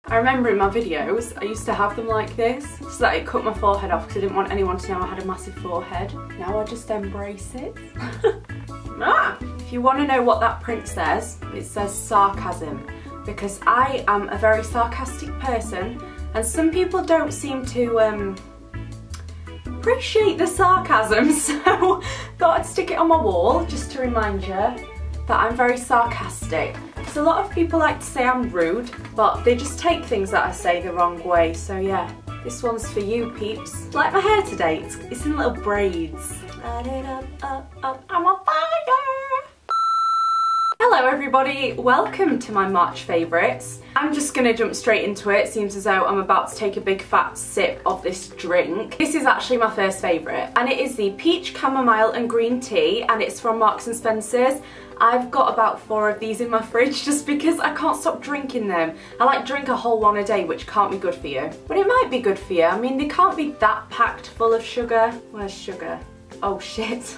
I remember in my videos, I used to have them like this, so that it cut my forehead off because I didn't want anyone to know I had a massive forehead. Now I just embrace it. If you want to know what that print says, it says sarcasm, because I am a very sarcastic person, and some people don't seem to appreciate the sarcasm, so thought I'd stick it on my wall just to remind you that I'm very sarcastic. Because a lot of people like to say I'm rude, but they just take things that I say the wrong way, so yeah, this one's for you peeps. Like my hair today, it's in little braids. Light it up, I'm on fire! Hello everybody, welcome to my March favourites. I'm just going to jump straight into it. Seems as though I'm about to take a big fat sip of this drink. This is actually my first favourite, and it is the Peach Chamomile and Green Tea, and it's from Marks & Spencer's. I've got about 4 of these in my fridge just because I can't stop drinking them. I like drink a whole one a day, which can't be good for you. But it might be good for you. I mean, they can't be that packed full of sugar. Where's sugar? Oh shit.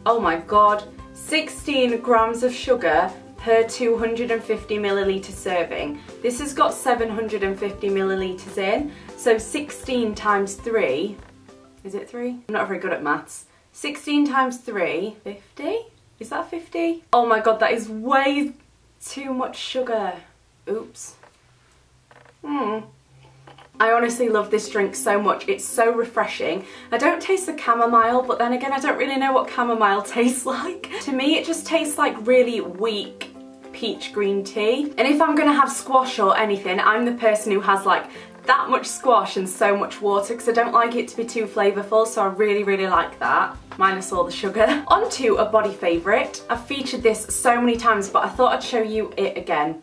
Oh my god. 16 grams of sugar per 250 milliliter serving. This has got 750 milliliters in, so 16 times 3, is it 3? I'm not very good at maths. 16 times 3, 50? Is that 50? Oh my god, that is way too much sugar. Oops. I honestly love this drink so much. It's so refreshing. I don't taste the chamomile, but then again, I don't really know what chamomile tastes like. To me, it just tastes like really weak peach green tea. And if I'm gonna have squash or anything, I'm the person who has like that much squash and so much water because I don't like it to be too flavourful, so I really like that. Minus all the sugar. On to a body favourite. I've featured this so many times, but I thought I'd show you it again.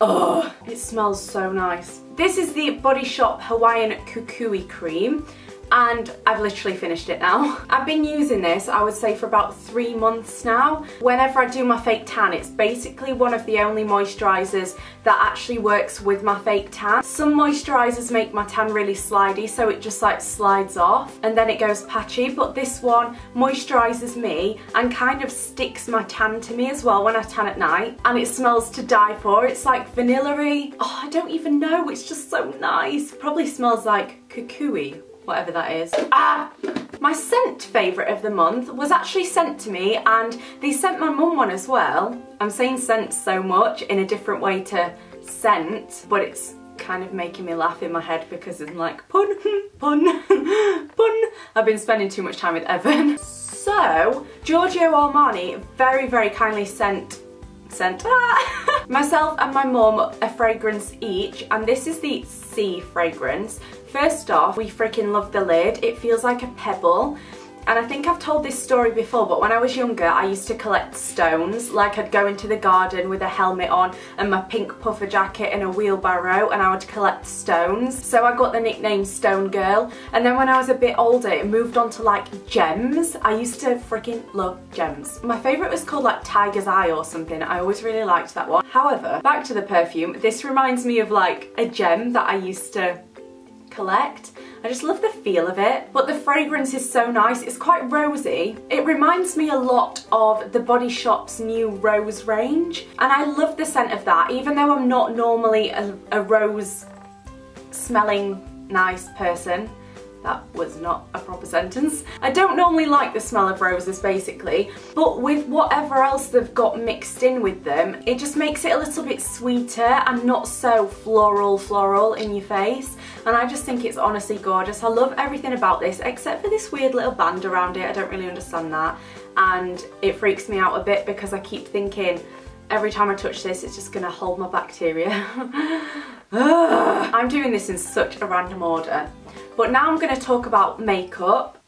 Oh, it smells so nice. This is the Body Shop Hawaiian Kukui cream, and I've literally finished it now. I've been using this, I would say, for about 3 months now. Whenever I do my fake tan, it's basically one of the only moisturisers that actually works with my fake tan. Some moisturisers make my tan really slidey, so it just like slides off and then it goes patchy, but this one moisturises me and kind of sticks my tan to me as well when I tan at night, and it smells to die for. It's like vanilla-y. Oh, I don't even know, it's just so nice. Probably smells like Kukui, whatever that is. My scent favourite of the month was actually sent to me, and they sent my mum one as well. I'm saying scent so much in a different way to scent, but it's kind of making me laugh in my head because I'm like, pun, pun, pun. I've been spending too much time with Evan. So, Giorgio Armani very kindly sent myself and my mum a fragrance each, and this is the Sea fragrance. First off, we freaking love the lid. It feels like a pebble. And I think I've told this story before, but when I was younger, I used to collect stones. Like, I'd go into the garden with a helmet on and my pink puffer jacket and a wheelbarrow, and I would collect stones. So I got the nickname Stone Girl. And then when I was a bit older, it moved on to like gems. I used to freaking love gems. My favourite was called like Tiger's Eye or something. I always really liked that one. However, back to the perfume. This reminds me of like a gem that I used to collect. I just love the feel of it, but the fragrance is so nice. It's quite rosy. It reminds me a lot of the Body Shop's new rose range, and I love the scent of that, even though I'm not normally a rose smelling nice person. That was not a proper sentence. I don't normally like the smell of roses basically, but with whatever else they've got mixed in with them, it just makes it a little bit sweeter and not so floral in your face. And I just think it's honestly gorgeous. I love everything about this except for this weird little band around it. I don't really understand that, and it freaks me out a bit because I keep thinking every time I touch this it's just gonna hold my bacteria. I'm doing this in such a random order. But now I'm going to talk about makeup.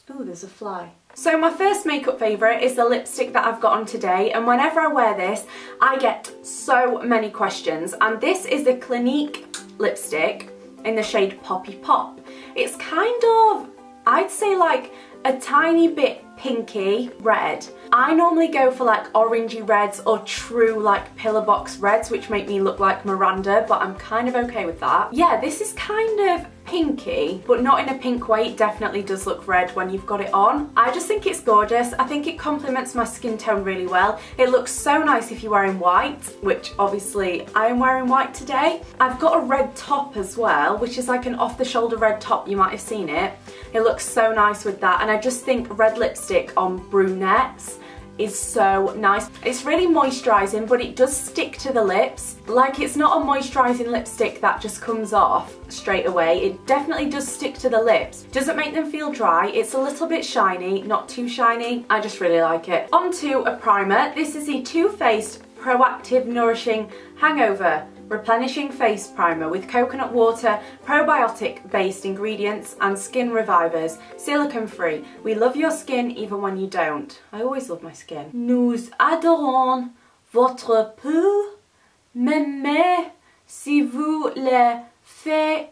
Oh, there's a fly. So my first makeup favourite is the lipstick that I've got on today, and whenever I wear this I get so many questions, and this is the Clinique Lipstick in the shade Poppy Pop. It's kind of, I'd say like a tiny bit pinky red. I normally go for like orangey reds or true like pillar box reds, which make me look like Miranda, but I'm kind of okay with that. Yeah, this is kind of pinky, but not in a pink way. It definitely does look red when you've got it on. I just think it's gorgeous. I think it complements my skin tone really well. It looks so nice if you're wearing white, which obviously I am wearing white today. I've got a red top as well, which is like an off-the-shoulder red top. You might have seen it. It looks so nice with that, and I just think red lipstick on brunettes is so nice. It's really moisturising, but it does stick to the lips. Like, it's not a moisturising lipstick that just comes off straight away. It definitely does stick to the lips. Doesn't make them feel dry. It's a little bit shiny, not too shiny. I just really like it. Onto a primer. This is the Too Faced Proactive Nourishing Hangover Replenishing Face Primer with coconut water, probiotic based ingredients and skin revivers, silicone free. We love your skin even when you don't. I always love my skin. Nous adorons votre peau, même si vous le faites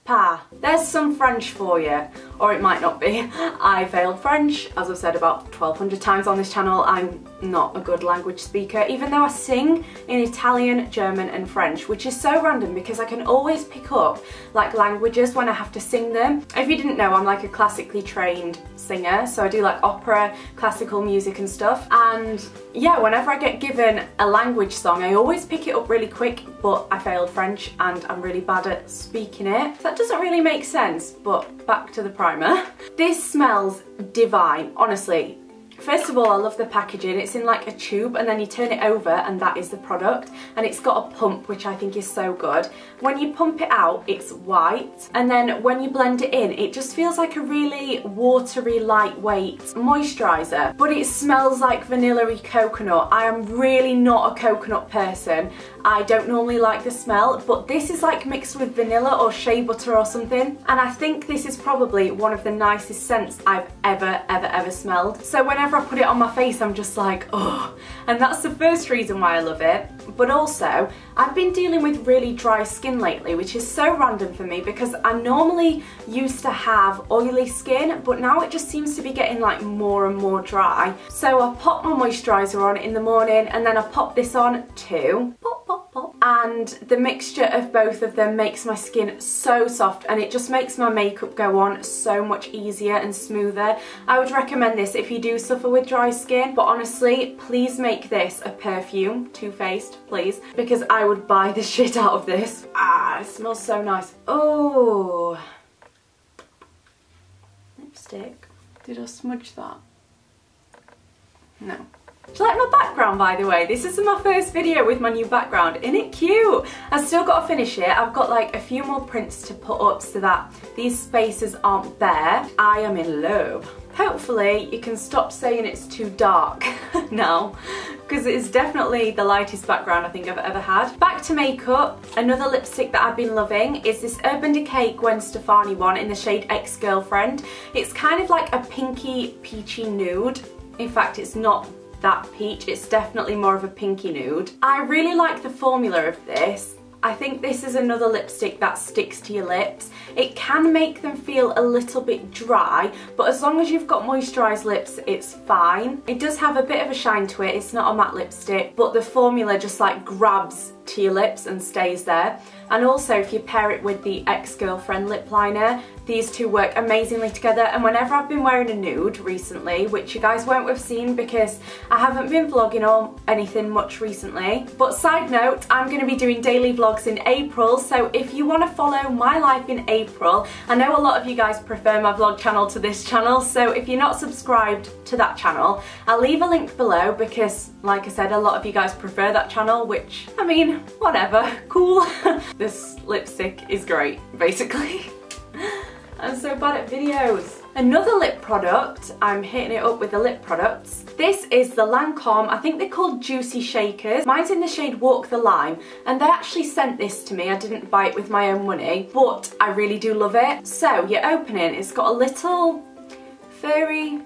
pas. There's some French for you, or it might not be. I failed French, as I've said about 1200 times on this channel. I'm not a good language speaker, even though I sing in Italian, German and French, which is so random because I can always pick up like languages when I have to sing them. If you didn't know, I'm like a classically trained singer, so I do like opera, classical music and stuff, and yeah, whenever I get given a language song I always pick it up really quick, but I failed French and I'm really bad at speaking it. So that doesn't really make sense, but back to the primer. This smells divine, honestly. First of all, I love the packaging. It's in like a tube and then you turn it over and that is the product, and it's got a pump, which I think is so good. When you pump it out, it's white, and then when you blend it in, it just feels like a really watery, lightweight moisturiser, but it smells like vanilla-y coconut. I am really not a coconut person. I don't normally like the smell, but this is like mixed with vanilla or shea butter or something, and I think this is probably one of the nicest scents I've ever smelled. So whenever I put it on my face, I'm just like, oh, and that's the first reason why I love it. But also, I've been dealing with really dry skin lately, which is so random for me because I normally used to have oily skin, but now it just seems to be getting like more and more dry. So I pop my moisturiser on in the morning and then I pop this on too. Pop, pop, pop. And the mixture of both of them makes my skin so soft, and it just makes my makeup go on so much easier and smoother. I would recommend this if you do suffer with dry skin, but honestly, please make this a perfume, Too Faced, please, because I would buy the shit out of this. Ah, it smells so nice. Oh, lipstick. Did I smudge that? No. Do you like my background, by the way? This is my first video with my new background. Isn't it cute? I've still got to finish it. I've got like a few more prints to put up so that these spaces aren't bare. I am in love. Hopefully you can stop saying it's too dark now, because it is definitely the lightest background I think I've ever had. Back to makeup. Another lipstick that I've been loving is this Urban Decay Gwen Stefani one in the shade Ex-Girlfriend. It's kind of like a pinky peachy nude. In fact, it's not that peach, it's definitely more of a pinky nude. I really like the formula of this. I think this is another lipstick that sticks to your lips. It can make them feel a little bit dry, but as long as you've got moisturised lips, it's fine. It does have a bit of a shine to it. It's not a matte lipstick, but the formula just like grabs to your lips and stays there. And also, if you pair it with the Ex-Girlfriend lip liner, these two work amazingly together. And whenever I've been wearing a nude recently, which you guys won't have seen because I haven't been vlogging or anything much recently, but side note, I'm going to be doing daily vlogs in April, so if you want to follow my life in April, I know a lot of you guys prefer my vlog channel to this channel, so if you're not subscribed to that channel, I'll leave a link below because, like I said, a lot of you guys prefer that channel, which, I mean, whatever, cool. This lipstick is great, basically. I'm so bad at videos. Another lip product, I'm hitting it up with the lip products. This is the Lancome, I think they're called Juicy Shakers. Mine's in the shade Walk the Lime, and they actually sent this to me. I didn't buy it with my own money, but I really do love it. So you open it, it's got a little furry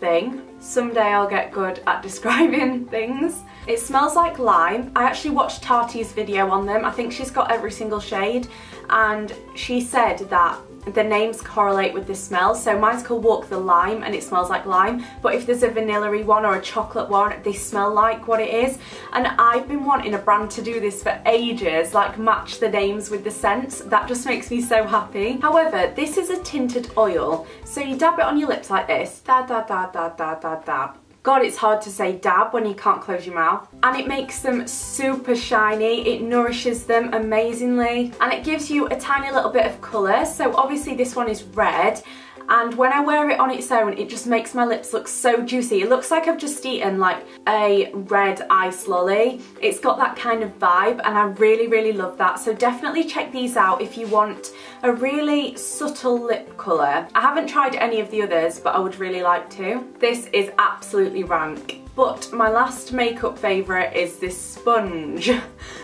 thing. Someday I'll get good at describing things. It smells like lime. I actually watched Tati's video on them. I think she's got every single shade, and she said that the names correlate with the smell. So mine's called Walk the Lime and it smells like lime, but if there's a vanilla-y one or a chocolate one, they smell like what it is. And I've been wanting a brand to do this for ages, like match the names with the scents. That just makes me so happy. However, this is a tinted oil, so you dab it on your lips like this, dab, dab, dab, dab, dab, dab, dab. God, it's hard to say dab when you can't close your mouth. And it makes them super shiny, it nourishes them amazingly, and it gives you a tiny little bit of colour. So obviously this one is red, and when I wear it on its own, it just makes my lips look so juicy. It looks like I've just eaten like a red ice lolly. It's got that kind of vibe, and I really, really love that. So definitely check these out if you want a really subtle lip colour. I haven't tried any of the others, but I would really like to. This is absolutely rank. But my last makeup favourite is this sponge.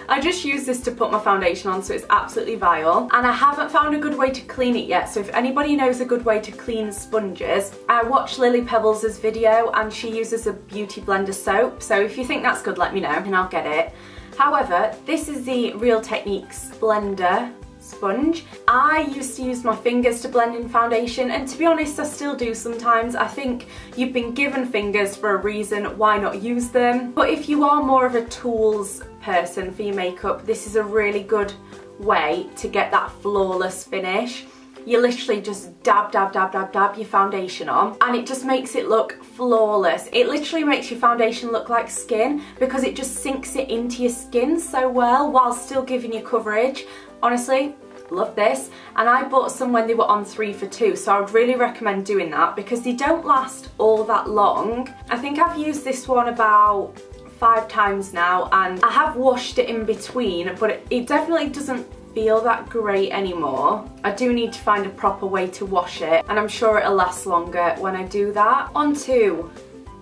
I just use this to put my foundation on, so it's absolutely vile. And I haven't found a good way to clean it yet, so if anybody knows a good way to clean sponges, I watched Lily Pebbles' video and she uses a beauty blender soap, so if you think that's good, let me know and I'll get it. However, this is the Real Techniques blender sponge. I used to use my fingers to blend in foundation, and to be honest, I still do sometimes. I think you've been given fingers for a reason, why not use them? But if you are more of a tools person for your makeup, this is a really good way to get that flawless finish. You literally just dab, dab, dab, dab, dab your foundation on, and it just makes it look flawless. It literally makes your foundation look like skin because it just sinks it into your skin so well while still giving you coverage. Honestly, love this, and I bought some when they were on 3 for 2, so I would really recommend doing that because they don't last all that long. I think I've used this one about 5 times now, and I have washed it in between, but it definitely doesn't feel that great anymore. I do need to find a proper way to wash it, and I'm sure it'll last longer when I do that. On to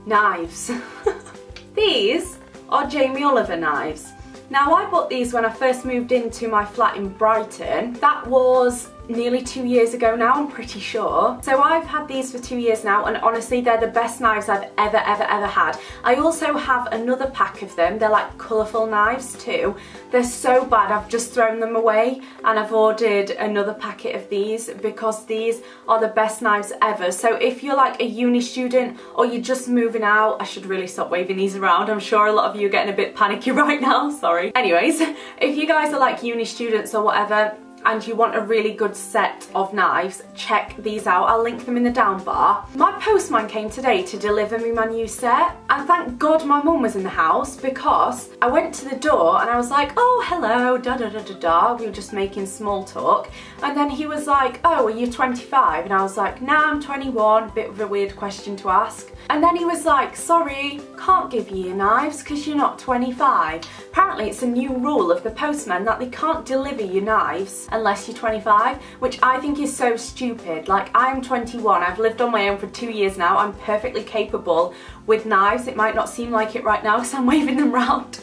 knives. These are Jamie Oliver knives. Now, I bought these when I first moved into my flat in Brighton. That was nearly 2 years ago now, I'm pretty sure. So I've had these for 2 years now, and honestly they're the best knives I've ever had. I also have another pack of them. They're like colourful knives too. They're so bad I've just thrown them away, and I've ordered another packet of these because these are the best knives ever. So if you're like a uni student or you're just moving out, I should really stop waving these around. I'm sure a lot of you are getting a bit panicky right now, sorry. Anyways, if you guys are like uni students or whatever, and you want a really good set of knives, check these out. I'll link them in the down bar. My postman came today to deliver me my new set, and thank God my mum was in the house because I went to the door and I was like, oh hello, da da da da da. We were just making small talk, and then he was like, oh, are you 25? And I was like, nah, I'm 21. Bit of a weird question to ask. And then he was like, sorry, can't give you your knives because you're not 25. Apparently it's a new rule of the postman that they can't deliver your knives unless you're 25, which I think is so stupid. Like, I'm 21, I've lived on my own for 2 years now, I'm perfectly capable with knives. It might not seem like it right now because I'm waving them round,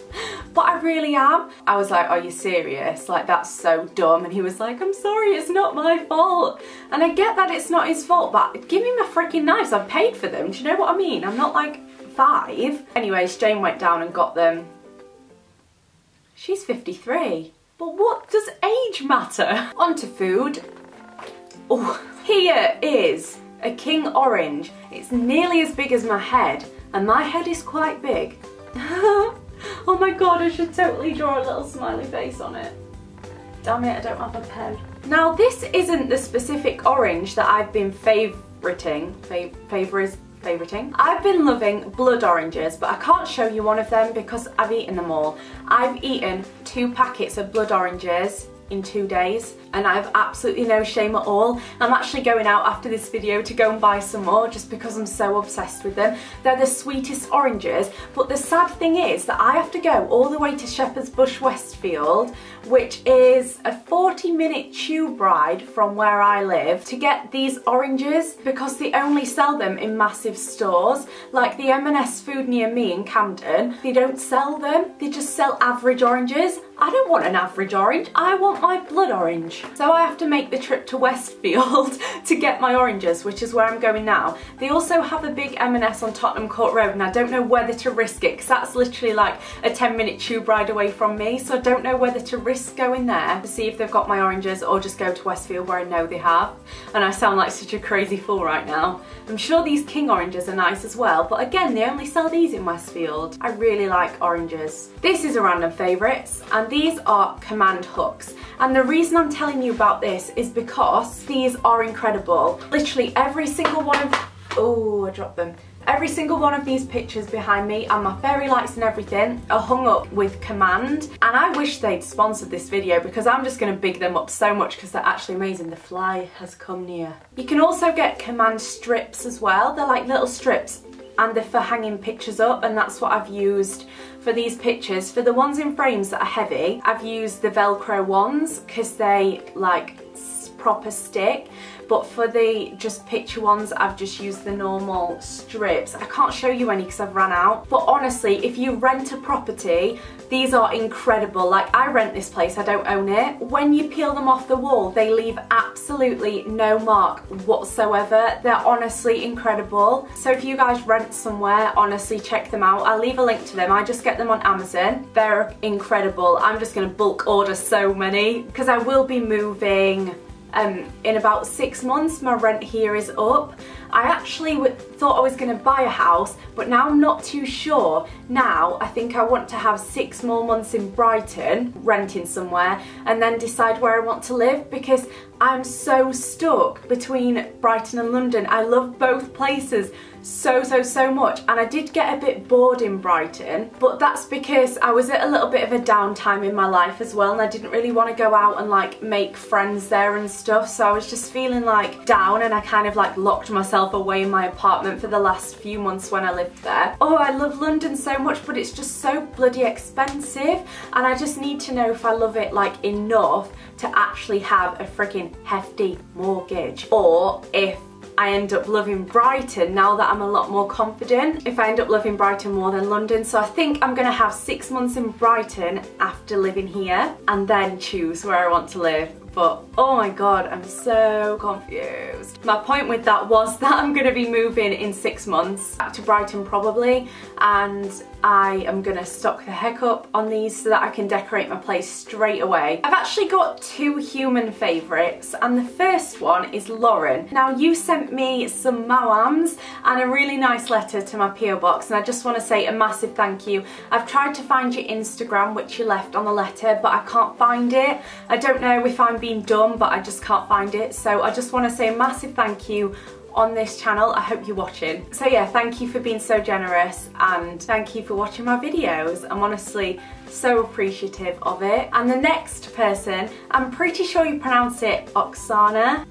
but I really am. I was like, are you serious? Like, that's so dumb. And he was like, I'm sorry, it's not my fault. And I get that it's not his fault, but give me my freaking knives, I've paid for them. Do you know what I mean? I'm not like 5. Anyways, Jane went down and got them. She's 53. But what does age matter? On to food. Oh, here is a king orange. It's nearly as big as my head, and my head is quite big. Oh my god, I should totally draw a little smiley face on it. Damn it, I don't have a pen. Now, this isn't the specific orange that I've been favoriting. I've been loving blood oranges, but I can't show you one of them because I've eaten them all. I've eaten 2 packets of blood oranges in 2 days, and I have absolutely no shame at all. I'm actually going out after this video to go and buy some more just because I'm so obsessed with them. They're the sweetest oranges, but the sad thing is that I have to go all the way to Shepherd's Bush Westfield, which is a 40-minute tube ride from where I live, to get these oranges because they only sell them in massive stores. Like the M&S food near me in Camden, they don't sell them, they just sell average oranges. I don't want an average orange, I want my blood orange. So I have to make the trip to Westfield to get my oranges, which is where I'm going now. They also have a big M&S on Tottenham Court Road, and I don't know whether to risk it because that's literally like a 10-minute tube ride away from me, so I don't know whether to risk going there to see if they've got my oranges or just go to Westfield where I know they have. And I sound like such a crazy fool right now. I'm sure these King oranges are nice as well, but again, they only sell these in Westfield. I really like oranges. This is a random favourites, and these are Command hooks. And the reason I'm telling you about this is because these are incredible. Literally every single one of, oh, I dropped them. Every single one of these pictures behind me and my fairy lights and everything are hung up with Command. And I wish they'd sponsored this video because I'm just going to big them up so much because they're actually amazing. The fly has come near. You can also get Command strips as well. They're like little strips and they're for hanging pictures up, and that's what I've used for these pictures. For the ones in frames that are heavy, I've used the Velcro ones because they like proper stick. But for the just picture ones, I've just used the normal strips. I can't show you any because I've ran out. But honestly, if you rent a property, these are incredible. Like, I rent this place, I don't own it. When you peel them off the wall, they leave absolutely no mark whatsoever. They're honestly incredible. So if you guys rent somewhere, honestly check them out. I'll leave a link to them. I just get them on Amazon. They're incredible. I'm just gonna bulk order so many because I will be moving in about 6 months. My rent here is up. I actually thought I was going to buy a house, but now I'm not too sure. Now I think I want to have 6 more months in Brighton, renting somewhere, and then decide where I want to live because I'm so stuck between Brighton and London. I love both places so much, and I did get a bit bored in Brighton, but that's because I was at a little bit of a downtime in my life as well, and I didn't really want to go out and like make friends there and stuff, so I was just feeling like down, and I kind of like locked myself away in my apartment for the last few months when I lived there. Oh, I love London so much, but it's just so bloody expensive, and I just need to know if I love it like enough to actually have a freaking hefty mortgage, or if I end up loving Brighton now that I'm a lot more confident, if I end up loving Brighton more than London. So I think I'm gonna have 6 months in Brighton after living here and then choose where I want to live. But oh my god, I'm so confused. My point with that was that I'm gonna be moving in 6 months back to Brighton probably, and I am gonna stock the heck up on these so that I can decorate my place straight away. I've actually got 2 human favourites, and the first one is Lauren. Now, you sent me some Mawams and a really nice letter to my PO box, and I just want to say a massive thank you. I've tried to find your Instagram, which you left on the letter, but I can't find it. I don't know if I'm being dumb, but I just can't find it. So I just want to say a massive thank you on this channel. I hope you're watching. So yeah, thank you for being so generous, and thank you for watching my videos. I'm honestly so appreciative of it. And the next person, I'm pretty sure you pronounce it Oksana.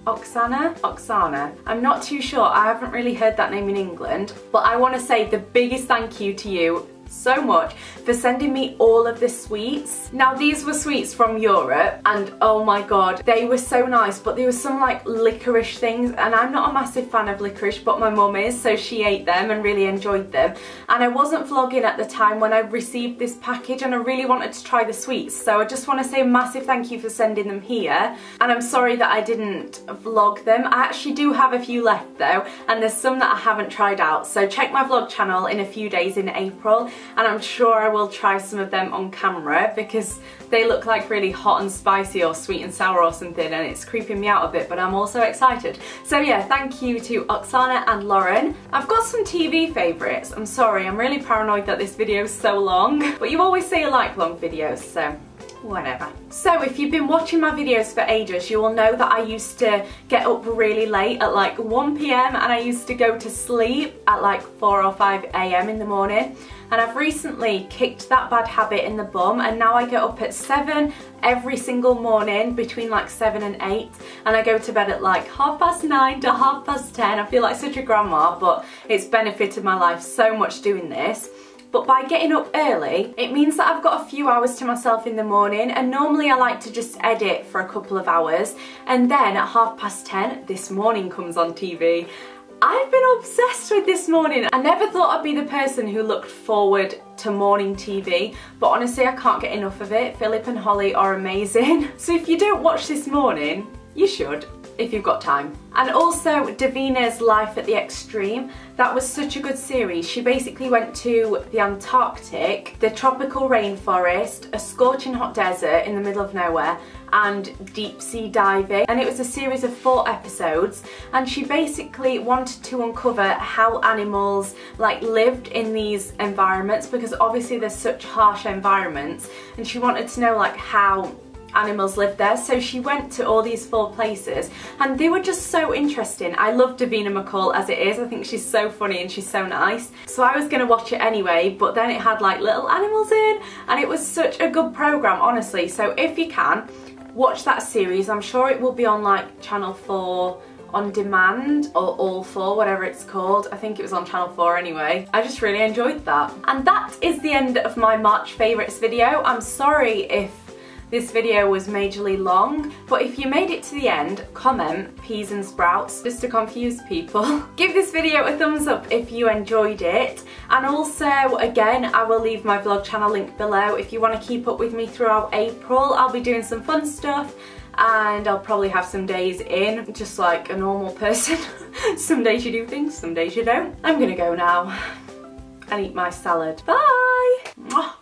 I'm not too sure. I haven't really heard that name in England, but I want to say the biggest thank you to you so much for sending me all of the sweets. Now, these were sweets from Europe, and oh my god, they were so nice, but there was some like licorice things, and I'm not a massive fan of licorice, but my mum is, so she ate them and really enjoyed them. And I wasn't vlogging at the time when I received this package, and I really wanted to try the sweets, so I just want to say a massive thank you for sending them here. And I'm sorry that I didn't vlog them. I actually do have a few left though, and there's some that I haven't tried out, so check my vlog channel in a few days in April, and I'm sure I will try some of them on camera because they look like really hot and spicy or sweet and sour or something, and it's creeping me out a bit, but I'm also excited. So yeah, thank you to Oksana and Lauren. I've got some TV favourites. I'm sorry, I'm really paranoid that this video is so long, but you always say you like long videos, so whatever. So if you've been watching my videos for ages, you will know that I used to get up really late at like 1 PM, and I used to go to sleep at like 4 or 5 AM in the morning. And I've recently kicked that bad habit in the bum, and now I get up at 7 every single morning, between like 7 and 8, and I go to bed at like 9:30 to 10:30. I feel like such a grandma, but it's benefited my life so much doing this. But by getting up early, it means that I've got a few hours to myself in the morning, and normally I like to just edit for a couple of hours, and then at 10:30, this morning comes on TV, I've been obsessed with this morning. I never thought I'd be the person who looked forward to morning TV, but honestly I can't get enough of it. Philip and Holly are amazing. So if you don't watch This Morning, you should, if you've got time. And also Davina's Life at the Extreme. That was such a good series. She basically went to the Antarctic, the tropical rainforest, a scorching hot desert in the middle of nowhere, and deep sea diving. And it was a series of 4 episodes, and she basically wanted to uncover how animals like lived in these environments, because obviously there's such harsh environments, and she wanted to know like how animals lived there. So she went to all these 4 places and they were just so interesting. I love Davina McCall as it is. I think she's so funny and she's so nice. So I was gonna watch it anyway, but then it had like little animals in, and it was such a good program, honestly. So if you can, watch that series. I'm sure it will be on like Channel 4 on demand, or All 4, whatever it's called. I think it was on Channel 4 anyway. I just really enjoyed that. And that is the end of my March favourites video. I'm sorry if this video was majorly long, but if you made it to the end, comment peas and sprouts just to confuse people. Give this video a thumbs up if you enjoyed it, and also again I will leave my vlog channel link below if you want to keep up with me throughout April. I'll be doing some fun stuff, and I'll probably have some days in, just like a normal person. Some days you do things, some days you don't. I'm gonna go now and eat my salad. Bye! Mwah.